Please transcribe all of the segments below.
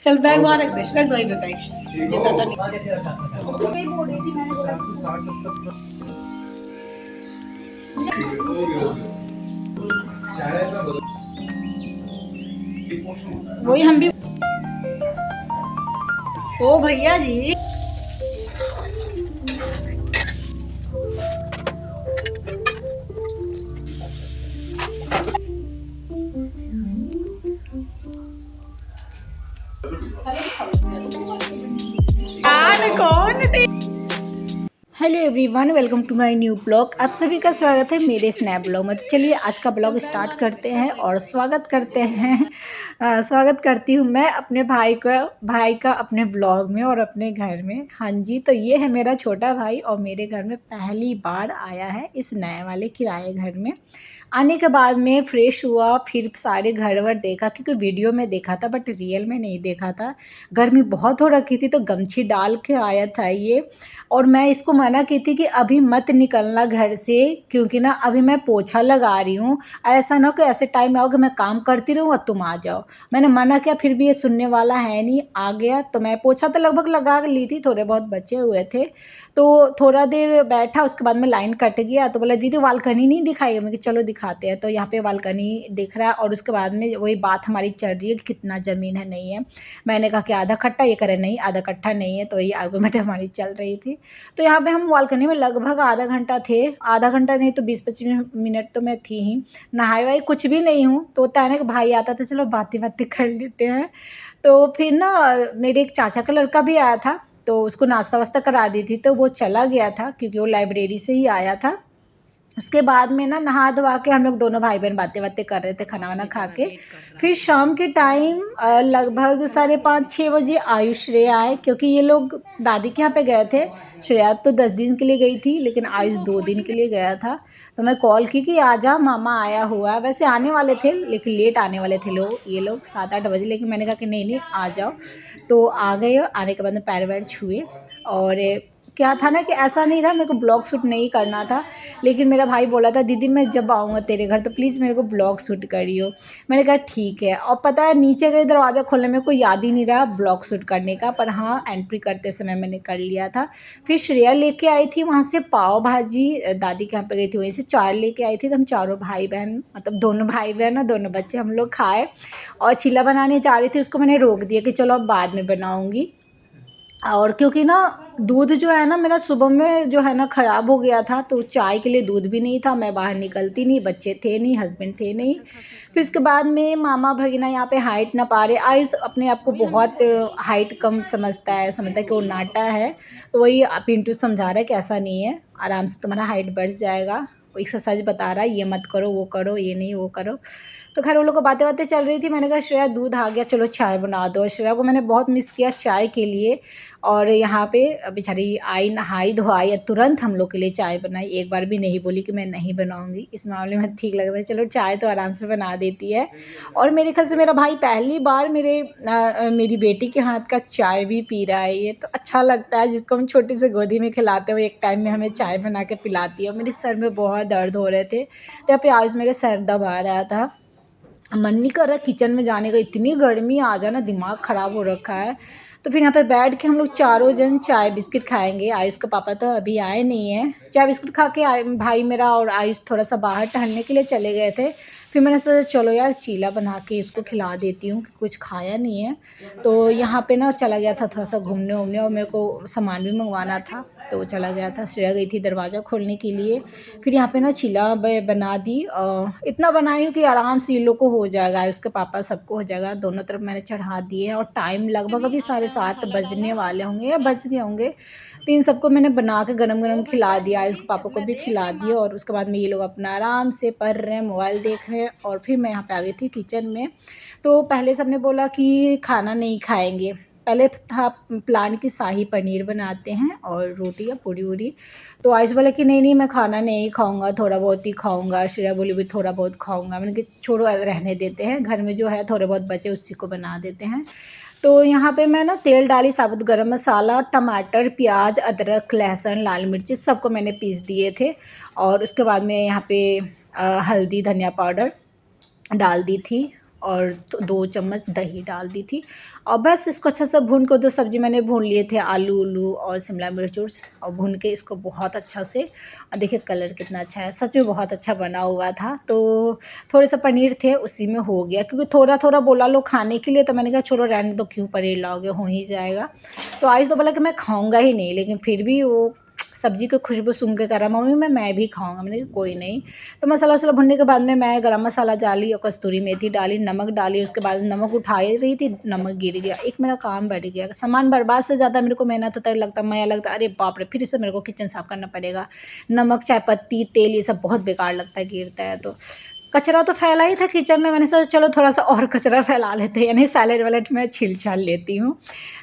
चल बैग वहाँ रख दो एक बैग जितना तो वही हम भी। ओ भैया जी कौन थे? Hello everyone, welcome to my new blog. आप सभी का स्वागत है मेरे स्नैप ब्लॉग में। तो चलिए आज का ब्लॉग स्टार्ट करते हैं और स्वागत करते हैं स्वागत करती हूँ मैं अपने भाई का अपने ब्लॉग में और अपने घर में। हाँ जी, तो ये है मेरा छोटा भाई और मेरे घर में पहली बार आया है इस नए वाले किराए घर में। आने के बाद में फ्रेश हुआ, फिर सारे घर वर देखा, क्योंकि वीडियो में देखा था बट रियल में नहीं देखा था। गर्मी बहुत हो रखी थी तो गमछी डाल के आया था ये। और मैं इसको मना की थी कि अभी मत निकलना घर से, क्योंकि ना अभी मैं पोछा लगा रही हूँ। ऐसा ना कि ऐसे टाइम में आओ कि मैं काम करती रहूँ और तुम आ जाओ। मैंने मना किया, फिर भी ये सुनने वाला है नहीं, आ गया। तो मैं पोछा तो लगभग लगा ली थी, थोड़े बहुत बचे हुए थे। तो थोड़ा देर बैठा, उसके बाद में लाइन कट गया तो बोला दीदी बालकनी नहीं दिखाई। मैं कि चलो दिखाते हैं। तो यहाँ पे बालकनी दिख रहा है और उसके बाद में वही बात हमारी चल रही है कि कितना ज़मीन है नहीं है। मैंने कहा कि आधा कट्टा, ये करे नहीं आधा कट्ठा नहीं है। तो ये आर्गूमेंट हमारी चल रही थी। तो यहाँ पे हम बालकनी में लगभग आधा घंटा थे, आधा घंटा नहीं तो 20-25 मिनट तो मैं थी ही। नहाई वाई कुछ भी नहीं हूँ, तो होता है ना कि भाई आता था चलो बातें बातें कर लेते हैं। तो फिर ना मेरे एक चाचा का लड़का भी आया था, तो उसको नाश्ता वास्ता करा दी थी, तो वो चला गया था क्योंकि वो लाइब्रेरी से ही आया था। उसके बाद में ना नहा धोवा के हम लोग दोनों भाई बहन बातें बातें कर रहे थे खाना वाना खा के। फिर शाम के टाइम लगभग 5:30-6 बजे आयुष श्रेया आए, क्योंकि ये लोग दादी के यहाँ पे गए थे। श्रेया तो 10 दिन के लिए गई थी लेकिन आयुष 2 दिन के लिए गया था। तो मैं कॉल की कि आजा मामा आया हुआ है। वैसे आने वाले थे लेकिन लेट आने वाले थे ये लोग 7-8 बजे, लेकिन मैंने कहा कि नहीं नहीं आ जाओ। तो आ गए। आने के बाद में पैर वैर छुए। और क्या था ना कि ऐसा नहीं था मेरे को ब्लॉग शूट नहीं करना था, लेकिन मेरा भाई बोला था दीदी मैं जब आऊँगा तेरे घर तो प्लीज़ मेरे को ब्लॉग शूट करियो। मैंने कहा ठीक है। और पता है नीचे का दरवाज़ा खोलने में कोई याद ही नहीं रहा ब्लॉग शूट करने का, पर हाँ एंट्री करते समय मैंने कर लिया था। फिर श्रेया लेके आई थी वहाँ से पाव भाजी, दादी के यहाँ पे गई थी वहीं से 4 लेके आई थी। तो हम चारों भाई बहन, मतलब दोनों भाई बहन और दोनों बच्चे, हम लोग खाए। और चीला बनाने जा रही थी, उसको मैंने रोक दिया कि चलो अब बाद में बनाऊँगी। और क्योंकि ना दूध जो है ना मेरा सुबह में जो है ना ख़राब हो गया था, तो चाय के लिए दूध भी नहीं था। मैं बाहर निकलती नहीं, बच्चे थे नहीं, हस्बैंड थे नहीं। फिर उसके बाद में मामा भगीना यहाँ पे हाइट ना पा रहे। आयुष अपने आप को बहुत हाइट कम समझता है कि वो नाटा है। तो वही पिंटू समझा रहा है कि ऐसा नहीं है, आराम से तुम्हारा हाइट बढ़ जाएगा। वो एक्सरसाइज बता रहा है, ये मत करो वो करो, ये नहीं वो करो। तो खैर वो लोग को बातें बातें चल रही थी। मैंने कहा श्रेया दूध आ गया, चलो चाय बना दो। श्रेया को मैंने बहुत मिस किया चाय के लिए। और यहाँ पे बेचारी आई, नहाई धोआई, तुरंत हम लोग के लिए चाय बनाई। एक बार भी नहीं बोली कि मैं नहीं बनाऊँगी। इस मामले में ठीक लग रहा है, चलो चाय तो आराम से बना देती है। और मेरे ख्याल से मेरा भाई पहली बार मेरी बेटी के हाथ का चाय भी पी रहा है। ये तो अच्छा लगता है, जिसको हम छोटे से गोदी में खिलाते हुए एक टाइम में हमें चाय बना के पिलाती है। और मेरे सर में बहुत दर्द हो रहे थे, तो यहाँ पे आज मेरे सर दबा रहा था। मन नहीं कर रहा किचन में जाने का, इतनी गर्मी आ जाना, दिमाग ख़राब हो रखा है। तो फिर यहाँ पे बैठ के हम लोग चारों जन चाय बिस्किट खाएंगे। आयुष का पापा तो अभी आए नहीं हैं। चाय बिस्किट खा के भाई मेरा और आयुष थोड़ा सा बाहर टहलने के लिए चले गए थे। फिर मैंने सोचा चलो यार चीला बना के इसको खिला देती हूँ, कुछ खाया नहीं है। तो यहाँ पे ना चला गया था थोड़ा सा घूमने वूमने, और मेरे को सामान भी मंगवाना था तो चला गया था। श्रेया गई थी दरवाज़ा खोलने के लिए। फिर यहाँ पे ना चीला बना दी। इतना बनाई हूँ कि आराम से ये लोग को हो जाएगा, उसके पापा सबको हो जाएगा। दोनों तरफ मैंने चढ़ा दिए हैं और टाइम लगभग अभी 7:30 बजने वाले होंगे या बज गए होंगे। तो इन सबको मैंने बना के गरम गरम खिला दिया, इसके पापा को भी खिला दिया। और उसके बाद में ये लोग अपना आराम से पढ़ रहे हैं, मोबाइल देख रहे हैं। और फिर मैं यहाँ पे आ गई थी किचन में। तो पहले सबने बोला कि खाना नहीं खाएंगे, पहले था प्लान कि शाही पनीर बनाते हैं और रोटी या पूड़ी वूड़ी। तो आयुष बोला कि नहीं नहीं मैं खाना नहीं खाऊंगा, थोड़ा बहुत ही खाऊंगा। श्रेया बोली भी थोड़ा बहुत खाऊंगा। मैंने कि छोड़ो रहने देते हैं, घर में जो है थोड़े बहुत बचे उसी को बना देते हैं। तो यहाँ पे मैं ना तेल डाली, साबुत गरम मसाला, टमाटर, प्याज, अदरक, लहसुन, लाल मिर्ची सबको मैंने पीस दिए थे। और उसके बाद में यहाँ पे हल्दी धनिया पाउडर डाल दी थी। और 2 चम्मच दही डाल दी थी और बस इसको अच्छा सा भून को, 2 सब्ज़ी मैंने भून लिए थे, आलू उल्लू और शिमला मिर्च उर्च, और भून के इसको बहुत अच्छा से, और देखिए कलर कितना अच्छा है, सच में बहुत अच्छा बना हुआ था। तो थोड़े से पनीर थे उसी में हो गया, क्योंकि थोड़ा थोड़ा बोला लो खाने के लिए, तो मैंने कहा छोड़ो रहने दो, क्यों पनीर लाओगे, हो ही जाएगा। तो आज तो बोला कि मैं खाऊंगा ही नहीं, लेकिन फिर भी वो सब्ज़ी की खुशबू सूंघ के कह रहा मम्मी मैं भी खाऊंगा। मैंने कहा कोई नहीं। तो मसाला वसाला भुनने के बाद में मैं गरम मसाला डाली और कस्तूरी मेथी डाली, नमक डाली, उसके बाद नमक उठा ही रही थी, नमक गिर गया। एक मेरा काम बढ़ गया, सामान बर्बाद से ज़्यादा मेरे को मेहनत होता है, लगता मैं लगता अरे बाप रे, फिर से मेरे को किचन साफ़ करना पड़ेगा। नमक, चाय पत्ती, तेल, ये सब बहुत बेकार लगता है, गिरता है। तो कचरा तो फैला ही था किचन में, मैंने सोचा चलो थोड़ा सा और कचरा फैला लेते हैं, यानी सैलेड वैलेड में छील छाल लेती हूँ।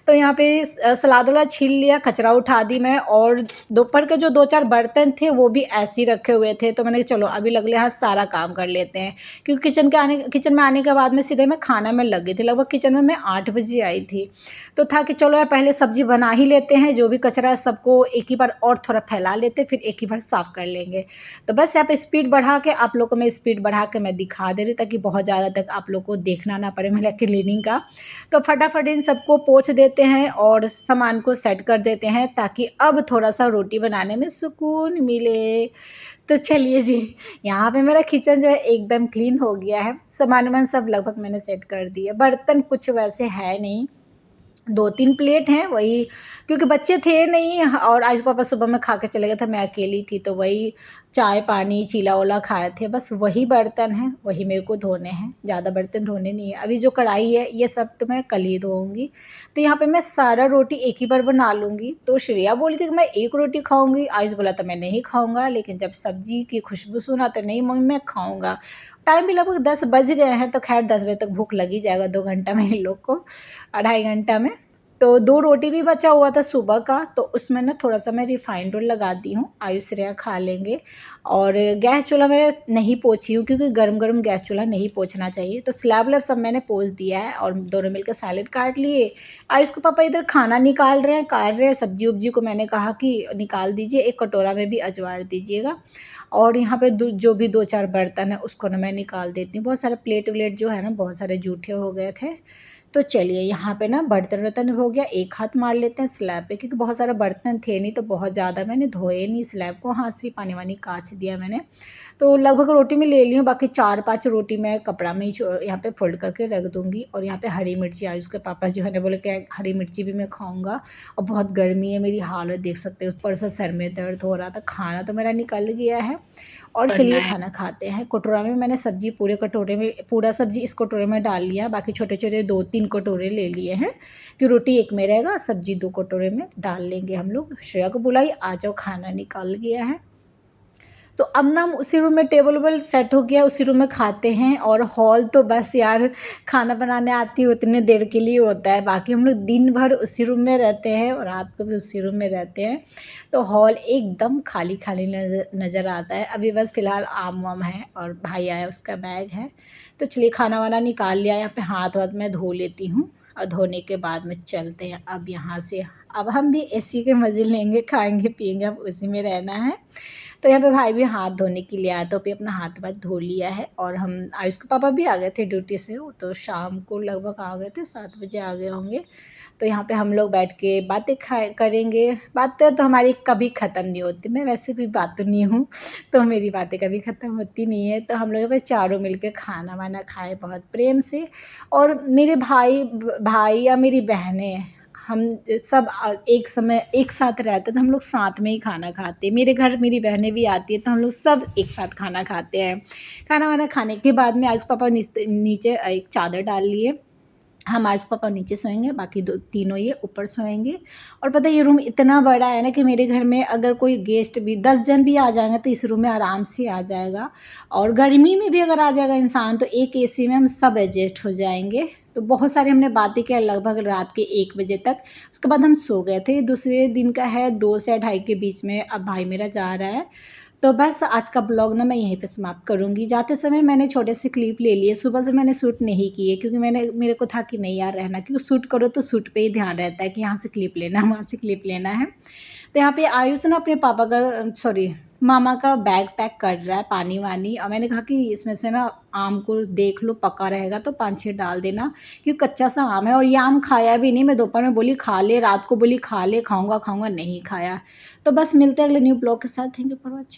तो यहाँ पे सलाद वाला छील लिया, कचरा उठा दी मैं, और दोपहर के जो 2-4 बर्तन थे वो भी ऐसे ही रखे हुए थे। तो मैंने कहा चलो अभी लगले हाथ सारा काम कर लेते हैं, क्योंकि किचन में आने के बाद में सीधे मैं खाना में लग गई थी। लगभग किचन में मैं 8 बजे आई थी। तो था कि चलो यार पहले सब्ज़ी बना ही लेते हैं, जो भी कचरा है सबको एक ही बार और थोड़ा फैला लेते, फिर एक ही बार साफ़ कर लेंगे। तो बस यहाँ पे स्पीड बढ़ा के आप लोग को मैं स्पीड बढ़ा के मैं दिखा दे रही, ताकि बहुत ज़्यादा तक आप लोग को देखना ना पड़े मेरा क्लीनिंग का। तो फटाफट इन सबको पोंछ देते हैं और सामान को सेट कर देते हैं, ताकि अब थोड़ा सा रोटी बनाने में सुकून मिले। तो चलिए जी, यहाँ पे मेरा किचन जो है एकदम क्लीन हो गया है, सामान वामान सब लगभग मैंने सेट कर दिया। बर्तन कुछ वैसे है नहीं, 2-3 प्लेट हैं वही, क्योंकि बच्चे थे नहीं और आज पापा सुबह में खा के चले गए थे, मैं अकेली थी, तो वही चाय पानी चीला ओला खाए थे, बस वही बर्तन हैं, वही मेरे को धोने हैं, ज़्यादा बर्तन धोने नहीं है। अभी जो कढ़ाई है ये सब तो मैं कल ही धोऊँगी। तो यहाँ पे मैं सारा रोटी एक ही बार बना लूँगी। तो श्रेया बोली थी कि मैं 1 रोटी खाऊँगी, आयुष बोला था मैं नहीं खाऊँगा, लेकिन जब सब्ज़ी की खुशबू सुना तो नहीं मम्मी मैं खाऊँगा। टाइम भी लगभग 10 बज गए हैं, तो खैर 10 बजे तक भूख लग ही जाएगा, 2 घंटा में इन लोग को, 2.5 घंटा में। तो 2 रोटी भी बचा हुआ था सुबह का, तो उसमें ना थोड़ा-सा मैं रिफाइंड ऑयल लगा दी हूँ, आयुष श्रेया खा लेंगे। और गैस चूल्हा मैं नहीं पोंछी हूँ, क्योंकि गरम-गरम गैस चूल्हा नहीं पोंछना चाहिए। तो स्लैब वलैब सब मैंने पोंछ दिया है और दोनों मिलकर सैलेड काट लिए। आयुष के पापा इधर खाना निकाल रहे हैं, काट रहे हैं। सब्जी-वब्जी को मैंने कहा कि निकाल दीजिए, एक कटोरा में भी अजवाड़ दीजिएगा। और यहाँ पे जो भी 2-4 बर्तन है उसको ना मैं निकाल देती हूँ। बहुत सारे प्लेट-व्लेट जो है ना बहुत सारे जूठे हो गए थे। तो चलिए यहाँ पे ना बर्तन-वर्तन हो गया, एक हाथ मार लेते हैं स्लैब पे, क्योंकि बहुत सारे बर्तन थे नहीं, तो बहुत ज़्यादा मैंने धोए नहीं स्लैब को, हाथ से ही पानी-वानी काछ दिया मैंने। तो लगभग रोटी मैं ले ली हूँ, बाकी 4-5 रोटी मैं कपड़ा में ही यहाँ पे फ़ोल्ड करके रख दूँगी। और यहाँ पे हरी मिर्ची आयुष के पापा जो है ना बोले कि हरी मिर्ची भी मैं खाऊँगा, और बहुत गर्मी है, मेरी हालत देख सकते हो, ऊपर से सर में दर्द हो रहा था। खाना तो मेरा निकल गया है, और चलिए खाना खाते हैं। कटोरा में मैंने सब्ज़ी पूरे कटोरे में, पूरा सब्ज़ी इस कटोरे में डाल लिया, बाकी छोटे-छोटे 2-3 कटोरे ले लिए हैं, कि रोटी एक में रहेगा, सब्ज़ी 2 कटोरे में डाल लेंगे हम लोग। श्रेया को बुलाई, आ जाओ खाना निकल गया है। तो अब ना हम उसी रूम में टेबल वेबल सेट हो गया, उसी रूम में खाते हैं। और हॉल तो बस यार खाना बनाने आती है उतने देर के लिए होता है, बाकी हम लोग दिन भर उसी रूम में रहते हैं और रात को भी उसी रूम में रहते हैं। तो हॉल एकदम खाली खाली नज़र आता है। अभी बस फ़िलहाल आम वाम है और भाई आया उसका बैग है। तो चलिए खाना वाना निकाल लिया, यहाँ पे हाथ वाथ मैं धो लेती हूँ, और धोने के बाद में चलते हैं अब यहाँ से। अब हम भी एसी के मज़े लेंगे, खाएंगे पिएंगे, अब उसी में रहना है। तो यहाँ पे भाई भी हाथ धोने के लिए आया, तो अभी अपना हाथ वाथ धो लिया है। और हम आयुष के पापा भी आ गए थे ड्यूटी से, वो तो शाम को लगभग आ गए थे, 7 बजे आ गए होंगे। तो यहाँ पे हम लोग बैठ के बातें करेंगे। बातें तो हमारी कभी ख़त्म नहीं होती, मैं वैसे भी बातूनी हूँ, तो मेरी बातें कभी ख़त्म होती नहीं है। तो हम लोग यहाँ पे चारों मिल के खाना वाना खाए बहुत प्रेम से। और मेरे भाई या मेरी बहनें, हम सब एक समय एक साथ रहते, तो हम लोग साथ में ही खाना खाते हैं। मेरे घर मेरी बहनें भी आती हैं, तो हम लोग सब एक साथ खाना खाते हैं। खाना वाना खाने के बाद में आज पापा नीचे एक चादर डाल लिए, हम आज पापा नीचे सोएंगे, बाकी तीनों ये ऊपर सोएंगे। और पता है ये रूम इतना बड़ा है ना, कि मेरे घर में अगर कोई गेस्ट भी 10 जन भी आ जाएंगे तो इस रूम में आराम से आ जाएगा। और गर्मी में भी अगर आ जाएगा इंसान, तो एक एसी में हम सब एडजस्ट हो जाएंगे। तो बहुत सारी हमने बातें किया लगभग रात के 1 बजे तक। उसके बाद हम सो गए थे। दूसरे दिन का है 2 से 2:30 के बीच में, अब भाई मेरा जा रहा है। तो बस आज का ब्लॉग ना मैं यहीं पे समाप्त करूँगी। जाते समय मैंने छोटे से क्लिप ले लिए, सुबह से मैंने शूट नहीं किए, क्योंकि मेरे को था कि नहीं यार रहना, क्योंकि शूट करो तो शूट पे ही ध्यान रहता है कि यहाँ से क्लिप लेना है, वहाँ से क्लिप लेना है। तो यहाँ पे आयुष ना अपने पापा का मामा का बैग पैक कर रहा है, पानी वानी। और मैंने कहा कि इसमें से ना आम को देख लो, पका रहेगा तो 5-6 डाल देना, क्योंकि कच्चा सा आम है। और ये आम खाया भी नहीं, मैं दोपहर में बोली खा ले, रात को बोली खा ले, खाऊंगा खाऊंगा, नहीं खाया। तो बस मिलते हैं अगले न्यू ब्लॉग के साथ। Thank you for watching.